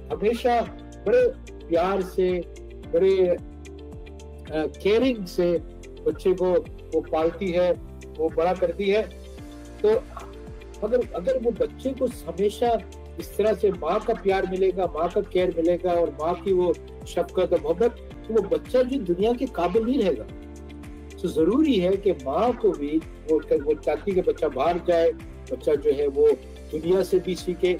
हमेशा बड़े प्यार से, बड़े केयरिंग से बच्चे को वो पालती है, वो बड़ा करती है, तो अगर वो बच्चे को हमेशा इस तरह से माँ का प्यार मिलेगा, माँ का केयर मिलेगा और माँ की वो शफकत और मोहब्बत, तो वो बच्चा जो दुनिया के काबिल नहीं रहेगा। तो जरूरी है कि माँ को भी वो चाहती कि बच्चा बाहर जाए, बच्चा जो है वो दुनिया से भी सीखे,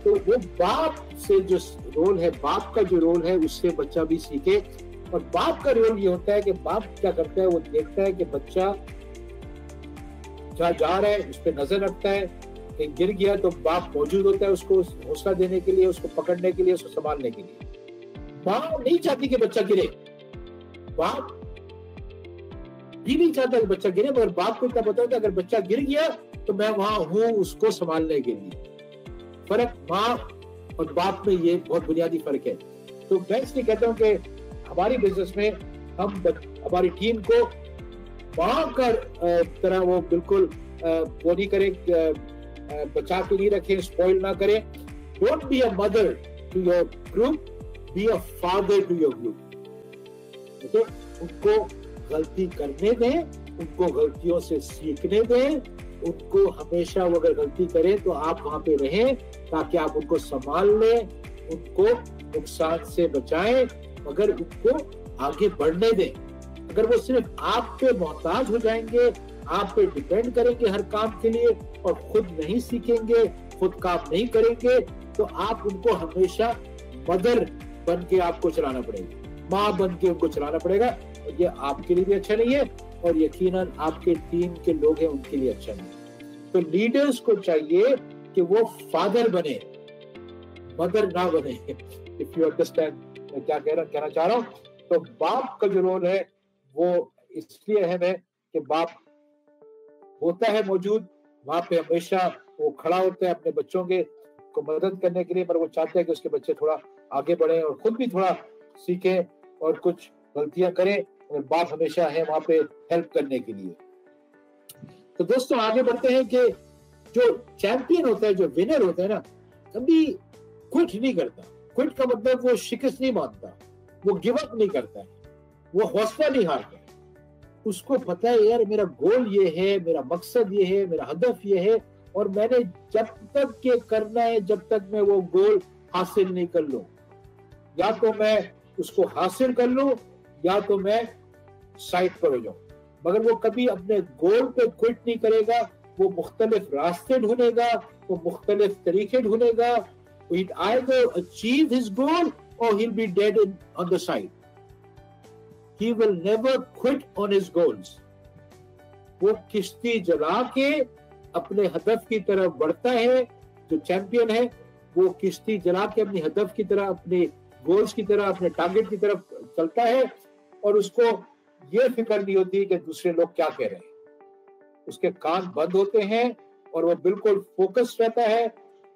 तो वो बाप से जो रोल है, बाप का जो रोल है उससे बच्चा भी सीखे। और बाप का रोल ये होता है कि बाप क्या करता है, वो देखता है कि बच्चा जहाँ जा रहा है उस पर नजर रखता है, कहीं गिर गया तो बाप मौजूद होता है उसको हौसला देने के लिए, उसको पकड़ने के लिए, उसको संभालने के लिए। माँ नहीं चाहती कि बच्चा गिरे, बाप भी नहीं चाहता कि बच्चा गिरे, मगर बाप को इतना पता है कि अगर बच्चा गिर गया तो मैं वहां हूं उसको संभालने के लिए। फर्क माँ और बाप में ये बहुत बुनियादी फर्क है। तो मैं इसलिए कहता हूँ कि हमारी बिजनेस में हम हमारी टीम को माँ का तरह वो बिल्कुल वो नहीं करें, बचा के नहीं रखें, स्पॉइल ना करें। Don't be a mother to your group, be a father to your group. तो उनको गलती करने दें, उनको गलतियों से सीखने दें, उनको हमेशा वो अगर गलती करें तो आप वहां पे रहें ताकि आप उनको संभाल लें, उनको नुकसान से बचाएं, मगर उनको आगे बढ़ने दें। अगर वो सिर्फ आप पे मोहताज हो जाएंगे, आप पे डिपेंड करेंगे हर काम के लिए और खुद नहीं सीखेंगे, खुद काम नहीं करेंगे, तो आप उनको हमेशा मदर बन के आपको चलाना पड़ेगा, माँ बन के उनको चलाना पड़ेगा। और ये आपके लिए भी अच्छा नहीं है और यकीनन आपके टीम के लोग हैं उनके लिए अच्छा नहीं है। तो लीडर्स को चाहिए कि वो फादर बने, मदर ना बने। इफ यू अंडरस्टैंड मैं क्या कहना चाह रहा हूँ। तो बाप का जो रोल है वो इसलिए अहम है कि बाप होता है मौजूद वहां पे, हमेशा वो खड़ा होता है अपने बच्चों के को मदद करने के लिए, पर वो चाहता है कि उसके बच्चे थोड़ा आगे बढ़े और खुद भी थोड़ा सीखें और कुछ गलतियां करें, और बाप हमेशा है वहां पे हेल्प करने के लिए। तो दोस्तों आगे बढ़ते हैं कि जो चैंपियन होता है, जो विनर होता है ना, कभी क्विट नहीं करता। क्विट का मतलब वो शिकस्त नहीं मानता, वो गिव अप नहीं करता है, वो हौसला नहीं हारता। उसको पता है यार मेरा गोल ये है, मेरा मकसद ये है, मेरा हदफ ये है, और मैंने जब तक ये करना है जब तक मैं वो गोल हासिल नहीं कर लूं, या तो मैं उसको हासिल कर लूं या तो मैं साइड पर हो जाऊं। मगर वो कभी अपने गोल पे क्विट नहीं करेगा, वो मुख्तलिफ रास्ते ढूंढेगा, वो मुख्तलिफ तरीके ढूंढेगा। He'll either achieve his goal or he'll be dead on the side. He will never quit on his goals. वो किश्ती जला के अपने हदफ की तरफ बढ़ता है। जो चैंपियन है वो किश्ती जला के अपनी हदफ की तरह, अपने गोल्स की तरह, अपने टारगेट की तरफ चलता है, और उसको ये फिक्र नहीं होती कि दूसरे लोग क्या कह रहे हैं। उसके कान बंद होते हैं और वो बिल्कुल फोकस रहता है,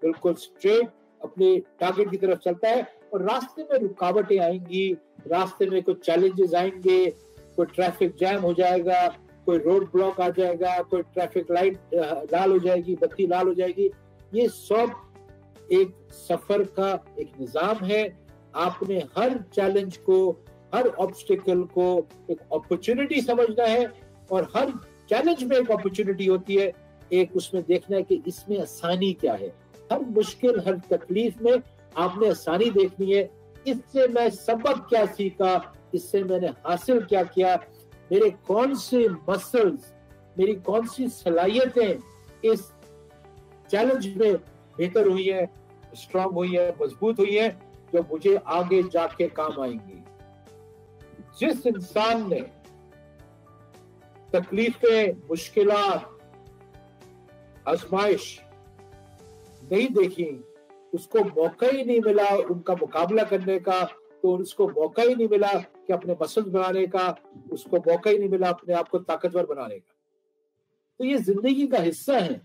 बिल्कुल स्ट्रेट अपने टारगेट की तरफ चलता है। और रास्ते में रुकावटें आएंगी, रास्ते में कुछ चैलेंजेस आएंगे, कोई ट्रैफिक जैम हो जाएगा, कोई रोड ब्लॉक आ जाएगा, कोई ट्रैफिक लाइट लाल हो जाएगी, बत्ती लाल हो जाएगी। ये सब एक सफर का एक निजाम है। आपने हर चैलेंज को, हर ऑब्स्टिकल को एक अपॉर्चुनिटी समझना है, और हर चैलेंज में एक अपॉर्चुनिटी होती है। एक उसमें देखना है कि इसमें आसानी क्या है। हर मुश्किल, हर तकलीफ में आपने आसानी देखनी है। इससे मैं सबक क्या सीखा, इससे मैंने हासिल क्या किया, मेरे कौन से मसल्स, मेरी कौन सी सलाहियतें इस चैलेंज में बेहतर हुई है, स्ट्रांग हुई है, मजबूत हुई है, जो मुझे आगे जाके काम आएंगी। जिस इंसान ने तकलीफें, मुश्किलात, आजमाइश नहीं देखी, उसको मौका ही नहीं मिला उनका मुकाबला करने का, तो उसको मौका ही नहीं मिला कि अपने मसल बनाने का, उसको मौका ही नहीं मिला अपने आप को ताकतवर बनाने का। तो ये जिंदगी का हिस्सा है।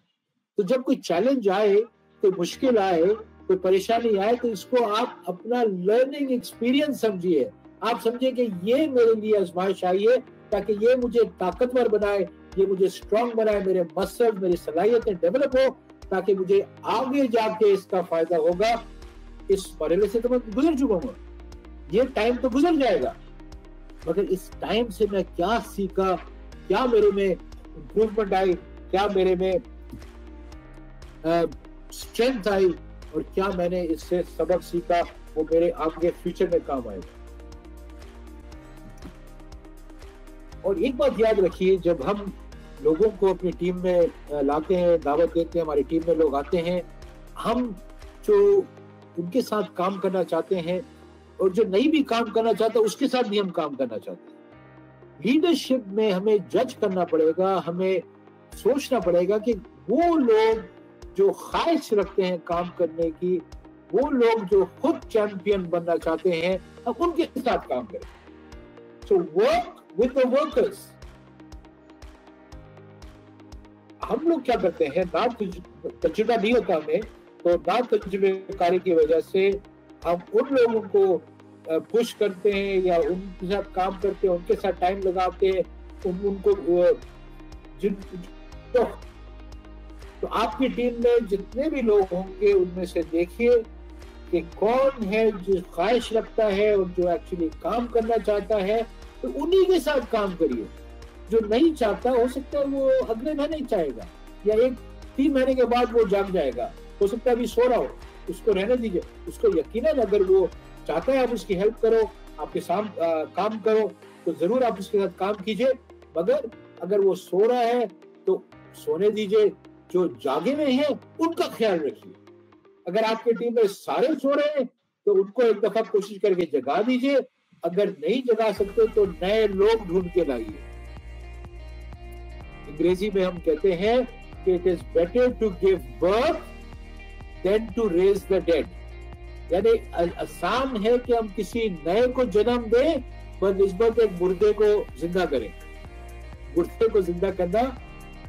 तो जब कोई चैलेंज आए, कोई मुश्किल आए, कोई परेशानी आए, तो इसको आप अपना लर्निंग एक्सपीरियंस समझिए। आप समझिए कि ये मेरे लिए आजमाइश आई है, ताकि ये मुझे ताकतवर बनाए, ये मुझे स्ट्रांग बनाए, मेरे मसल, मेरी सलाहियतें डेवलप हो, ताकि मुझे आगे जाके इसका फायदा होगा। इस मरहले से तो मैं गुजर चुका हूँ, ये टाइम तो गुजर जाएगा, मगर इस टाइम से मैं क्या सीखा, क्या मेरे में इम्प्रूवमेंट आई, क्या मेरे में स्ट्रेंथ आई, और क्या मैंने इससे सबक सीखा, वो मेरे आगे फ्यूचर में काम आएगा। और एक बात याद रखिए, जब हम लोगों को अपनी टीम में लाते हैं, दावत देते हैं, हमारी टीम में लोग आते हैं, हम जो उनके साथ काम करना चाहते हैं और जो नहीं भी काम करना चाहता उसके साथ भी हम काम करना चाहते हैं। लीडरशिप में हमें जज करना पड़ेगा, हमें सोचना पड़ेगा कि वो लोग जो ख्वाहिश रखते हैं काम करने की, वो लोग जो खुद चैंपियन बनना चाहते हैं, हम उनके साथ काम करें। So work with the workers. हम लोग क्या करते हैं, ना तजुर्बा नहीं होता हमें, तो ना तजुर्बेकारी की वजह से हम उन लोगों को पुश करते हैं या उनके साथ काम करते हैं, उनके साथ टाइम लगाते हैं, उनको तो आपकी टीम में जितने भी लोग होंगे उनमें से देखिए कि कौन है जो ख्वाहिश रखता है और जो एक्चुअली काम करना चाहता है, तो उन्हीं के साथ काम करिए। जो नहीं चाहता, हो सकता है वो अगले महीने चाहेगा, या 3 महीने के बाद वो जाग जाएगा, हो सकता है अभी सो रहा हो, उसको रहने दीजिए। उसको यकीनन अगर वो चाहता है आप उसकी हेल्प करो, आपके साथ काम करो, तो जरूर आप उसके साथ काम कीजिए। मगर अगर वो सो रहा है तो सोने दीजिए। जो जागे में हैं उनका ख्याल रखिए। अगर आपकी टीम में सारे सो रहे हैं तो उनको एक दफा कोशिश करके जगा दीजिए। अगर नहीं जगा सकते तो नए लोग ढूंढ के लाइए। अंग्रेजी में हम कहते हैं कि it is better to give birth then to raise the dead. यानी आसान है कि हम किसी नए को जन्म दें बनिस्बत एक मुर्दे को जिंदा करें। मुर्दे को जिंदा करना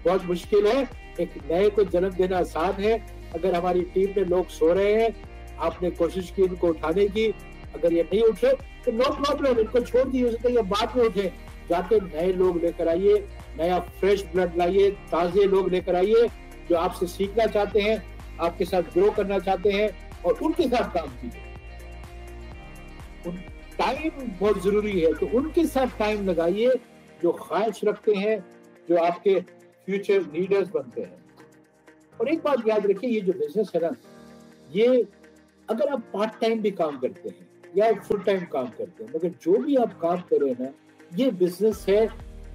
बहुत मुश्किल है, एक नए को जन्म देना आसान है। अगर हमारी टीम में लोग सो रहे हैं, आपने कोशिश की इनको उठाने की, अगर ये नहीं उठ रहे तो नो प्रॉब्लम, इनको छोड़ दिए, हो सकता है ये बाद में उठे। जाके नए लोग लेकर आइए, नया फ्रेश ब्लड लाइए, ताजे लोग लेकर आइए जो आपसे सीखना चाहते हैं, आपके साथ ग्रो करना चाहते हैं, और उनके साथ काम कीजिए। टाइम बहुत जरूरी है, तो उनके साथ टाइम लगाइए जो ख्वाहिश रखते हैं, जो आपके फ्यूचर लीडर्स बनते हैं। और एक बात याद रखिए, ये जो बिजनेस है ना, ये अगर आप पार्ट टाइम भी काम करते हैं या फुल टाइम काम करते हैं, मगर जो भी आप काम कर रहे हैं ना, ये बिजनेस है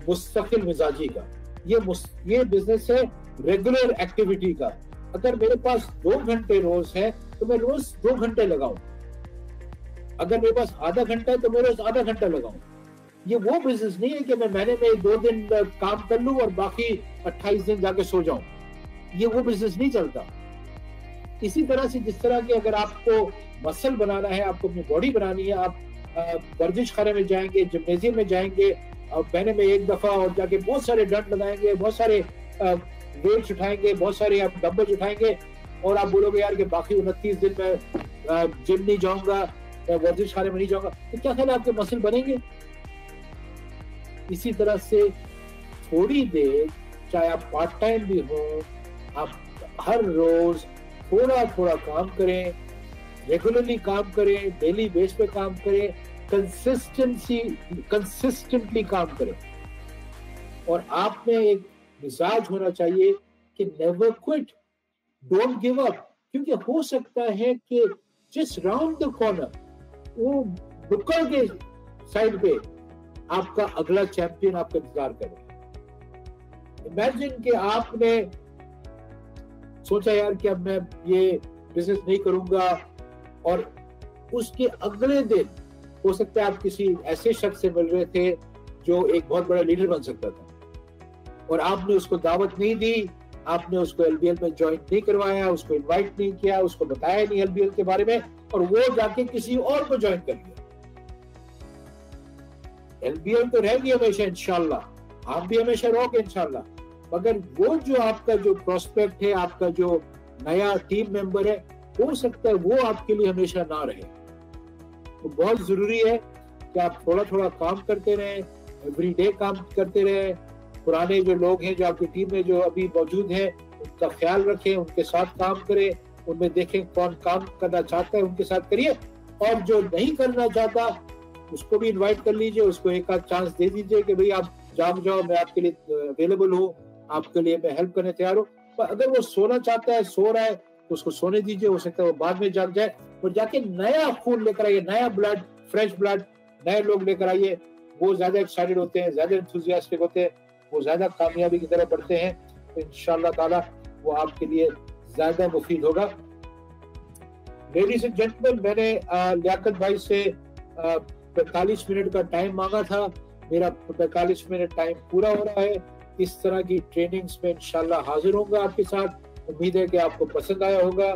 मुस्तकिल मिजाजी का, ये बिजनेस है रेगुलर एक्टिविटी का। अगर मेरे पास 2 घंटे रोज है तो मैं रोज 2 घंटे लगाऊं, अगर मेरे पास आधा घंटा है तो मैं रोज आधा घंटा लगाऊं। ये वो बिजनेस नहीं है कि मैं महीने में 2 दिन काम कर लूं और बाकी 28 दिन जाके सो जाऊं। ये वो बिजनेस नहीं चलता। इसी तरह से जिस तरह के अगर आपको मसल बनाना है, आपको अपनी बॉडी बनानी है, आप वर्जिश खाने में जाएंगे, जिम्नेजियम में जाएंगे और महीने में 1 दफा और जाके बहुत सारे डंड लगाएंगे, बहुत सारे वेट्स उठाएंगे, बहुत सारे आप डंबल्स उठाएंगे और आप बोलोगे यार कि बाकी 29 दिन मैं जिम नहीं जाऊंगा, मैं वर्जिश खाने में नहीं जाऊंगा, तो क्या ख्याल है आपके मसल बनेंगे? इसी तरह से थोड़ी देर, चाहे आप पार्ट टाइम भी हो, आप हर रोज थोड़ा थोड़ा काम करें, रेगुलरली काम करें, डेली बेस पे काम करें, कंसिस्टेंटली काम करें। और आप में एक मिजाज होना चाहिए कि never quit, don't give up, क्योंकि हो सकता है कि जिस राउंड द कॉर्नर वो नुक्कड़ के साइड पे आपका अगला चैंपियन आपका इंतजार करे। इमेजिन कि आपने सोचा यार कि अब मैं ये बिजनेस नहीं करूंगा, और उसके अगले दिन हो सकता है आप किसी ऐसे शख्स से मिल रहे थे जो एक बहुत बड़ा लीडर बन सकता था, और आपने उसको दावत नहीं दी, आपने उसको एलबीएल में ज्वाइन नहीं करवाया, उसको इनवाइट नहीं किया, उसको बताया नहीं एलबीएल के बारे में, और वो जाके किसी और को ज्वाइन कर लिया। एलबीएल तो रहेगी हमेशा इंशाल्लाह, आप भी हमेशा रहोगे इंशाल्लाह, मगर वो जो आपका जो प्रोस्पेक्ट है, आपका जो नया टीम मेंबर है, हो सकता है वो आपके लिए हमेशा ना रहे। तो बहुत जरूरी है कि आप थोड़ा थोड़ा काम करते रहें, एवरीडे काम करते रहें। पुराने जो लोग हैं जो आपकी टीम में जो अभी मौजूद हैं, उनका ख्याल रखें, उनके साथ काम करें, उनमें देखें कौन काम करना चाहता है उनके साथ करिए, और जो नहीं करना चाहता उसको भी इनवाइट कर लीजिए, उसको एक आध चांस दे दीजिए कि भाई आप जाओ, मैं आपके लिए अवेलेबल हूँ, आपके लिए मैं हेल्प करने तैयार हूँ। पर अगर वो सोना चाहता है, सो रहा है, तो उसको सोने दीजिए, हो सकता है वो बाद में जाग जाए, और जाके नया खून लेकर आइए, नया ब्लड, फ्रेश ब्लड, नए लोग लेकर आइए। वो ज्यादा एक्साइटेड होते हैं, ज्यादा एंथुसियास्टिक होते हैं, वो ज्यादा कामयाबी की तरफ बढ़ते हैं। तो इंशाअल्लाह ताला वो आपके लिए ज्यादा मुफीद होगा। लेडीज एंड जेंटलमैन, मैंने लियाकत भाई से 45 मिनट का टाइम मांगा था, मेरा 45 मिनट टाइम पूरा हो रहा है। इस तरह की ट्रेनिंग्स में इंशाल्लाह हाजिर होगा आपके साथ। उम्मीद है कि आपको पसंद आया होगा।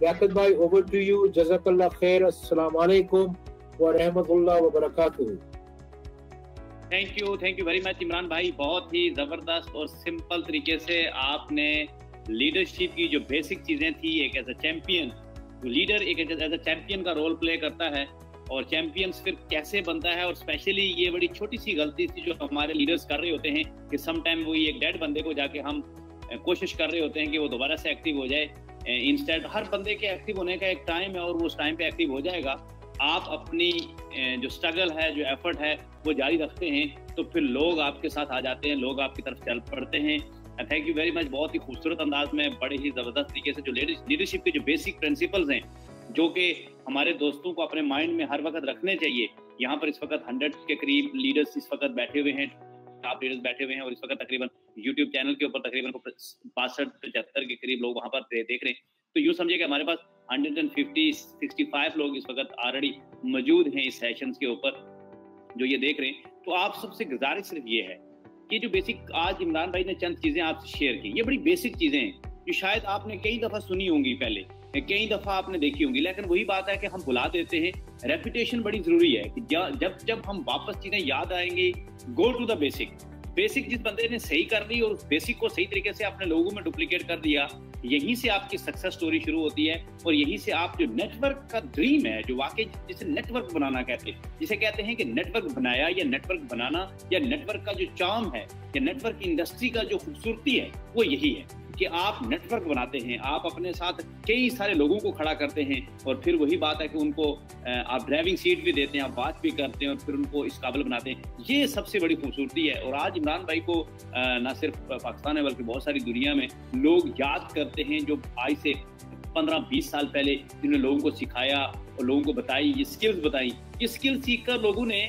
लियाकत भाई, ओवर टू यू। जज़ाकल्लाह खैर। अस्सलाम वालेकुम व रहमतुल्लाह व बरकातुहू। Thank you very much Imran भाई। बहुत ही जबरदस्त और सिंपल तरीके से आपने लीडरशिप की जो बेसिक चीजें थी, एक एज अ चैंपियन, तो लीडर एक एज अ चैंपियन का रोल प्ले करता है, और चैंपियंस फिर कैसे बनता है। और स्पेशली ये बड़ी छोटी सी गलती थी जो हमारे लीडर्स कर रहे होते हैं कि सम टाइम वो एक डेड बंदे को जाके हम कोशिश कर रहे होते हैं कि वो दोबारा से एक्टिव हो जाए। इंस्टेंट हर बंदे के एक्टिव होने का एक टाइम है, और वो उस टाइम पे एक्टिव हो जाएगा। आप अपनी जो स्ट्रगल है, जो एफर्ट है, वो जारी रखते हैं, तो फिर लोग आपके साथ आ जाते हैं, लोग आपकी तरफ चल पड़ते हैं। Thank you very much. बहुत ही खूबसूरत अंदाज में, बड़े ही जबरदस्त तरीके से जो लीडरशिप के जो बेसिक प्रिंसिपल्स हैं, जो कि हमारे दोस्तों को अपने माइंड में हर वक्त रखने चाहिए। यहाँ पर इस वक्त 100 के करीब लीडर्स इस वक्त बैठे हुए हैं, टॉप लीडर्स बैठे हुए हैं, और इस वक्त तकरीबन यूट्यूब चैनल के ऊपर तकरीबन 65-75 के करीब लोग वहाँ पर देख रहे हैं। तो यूँ समझिए कि हमारे पास 165 लोग इस वक्त ऑलरेडी मौजूद हैं इस सेशंस के ऊपर जो ये देख रहे हैं। तो आप सबसे गुजारिश सिर्फ ये है कि जो बेसिक आज इमरान भाई ने चंद चीजें आपसे शेयर की, ये बड़ी बेसिक चीजें हैं जो शायद आपने कई दफा सुनी होंगी, पहले कई दफा आपने देखी होंगी, लेकिन वही बात है कि हम भुला देते हैं। रेपुटेशन बड़ी जरूरी है कि जब हम वापस चीजें याद आएंगी, गो टू द बेसिक जिस बंदे ने सही कर ली और उस बेसिक को सही तरीके से अपने लोगों में डुप्लीकेट कर दिया, यहीं से आपकी सक्सेस स्टोरी शुरू होती है। और यहीं से आप जो नेटवर्क का ड्रीम है, जो वाकई जिसे नेटवर्क बनाना कहते हैं, जिसे कहते हैं कि नेटवर्क बनाया या नेटवर्क बनाना, या नेटवर्क का जो चार्म है, या नेटवर्क इंडस्ट्री का जो खूबसूरती है, वो यही है कि आप नेटवर्क बनाते हैं, आप अपने साथ कई सारे लोगों को खड़ा करते हैं, और फिर वही बात है कि उनको आप ड्राइविंग सीट भी देते हैं, आप बात भी करते हैं, और फिर उनको इस काबिल बनाते हैं। ये सबसे बड़ी खूबसूरती है। और आज इमरान भाई को न सिर्फ पाकिस्तान है बल्कि बहुत सारी दुनिया में लोग याद करते हैं, जो आज से 15-20 साल पहले जिन्होंने लोगों को सिखाया और लोगों को बताई, ये स्किल्स बताई। ये स्किल्स सीख कर लोगों ने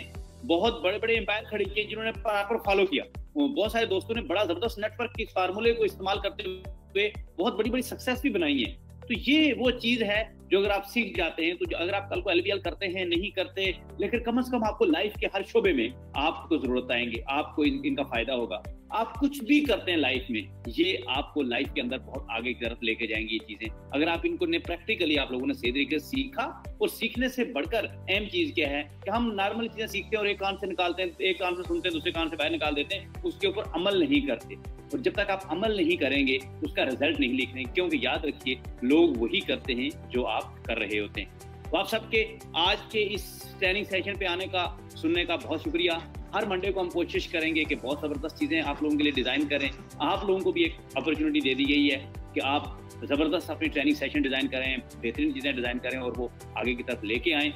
बहुत बड़े बड़े एम्पायर खड़े किए जिन्होंने प्रॉपर फॉलो किया। बहुत सारे दोस्तों ने बड़ा जबरदस्त नेटवर्क के फार्मूले को इस्तेमाल करते हुए बहुत बड़ी बड़ी सक्सेस भी बनाई है। तो ये वो चीज है जो अगर आप सीख जाते हैं, तो अगर आप कल को एलबीएल करते हैं, नहीं करते, लेकिन कम से कम आपको लाइफ के हर शोबे में आपको जरूरत आएंगे, आपको इनका फायदा होगा। आप कुछ भी करते हैं लाइफ में, ये आपको लाइफ के अंदर बहुत आगे की तरफ लेके जाएंगी ये चीजें, अगर आप इनको ने प्रैक्टिकली आप लोगों ने सही तरीके से सीखा। और सीखने से बढ़कर अहम चीज क्या है कि हम नॉर्मल चीजें सीखते हैं और एक कान से निकालते हैं, एक कान से सुनते हैं, दूसरे कान से बाहर निकाल देते हैं, उसके ऊपर अमल नहीं करते। اور جب تک آپ عمل نہیں کریں گے اس کا رزلٹ نہیں لکھ رہے ہیں، کیونکہ یاد رکھیے لوگ وہی کرتے ہیں جو آپ کر رہے ہوتے ہیں۔ تو آپ سب کے آج کے اس ٹریننگ سیشن پہ آنے کا، سننے کا بہت شکریہ۔ ہر منڈے کو ہم کوشش کریں گے کہ بہت زبردست چیزیں آپ لوگوں کے لیے ڈیزائن کریں۔ آپ لوگوں کو بھی ایک اپرچونٹی دے دی گئی ہے کہ آپ زبردست اپنی ٹریننگ سیشن ڈیزائن کریں، بہترین چیزیں ڈیزائن کریں اور وہ آگے کی طرف لے کے آئیں۔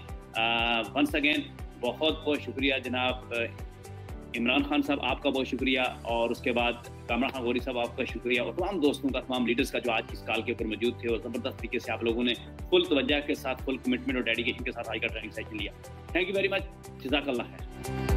ونس اگین بہت بہت شکریہ جناب عمران خان صاحب، آپ کا بہت شکریہ، اور اس کے بعد کامران خان غوری صاحب آپ کا شکریہ، اور تمام دوستوں کا، تمام لیڈرز کا جو آج اس کال کے اوپر موجود تھے اور زبردست طریقے سے آپ لوگوں نے فل توجہ کے ساتھ، فل کمٹمنٹ اور ڈیڈیکیشن کے ساتھ آج کا ٹریننگ سیشن لیا۔ تھینک یو ویری مچ، جزاک اللہ خیر۔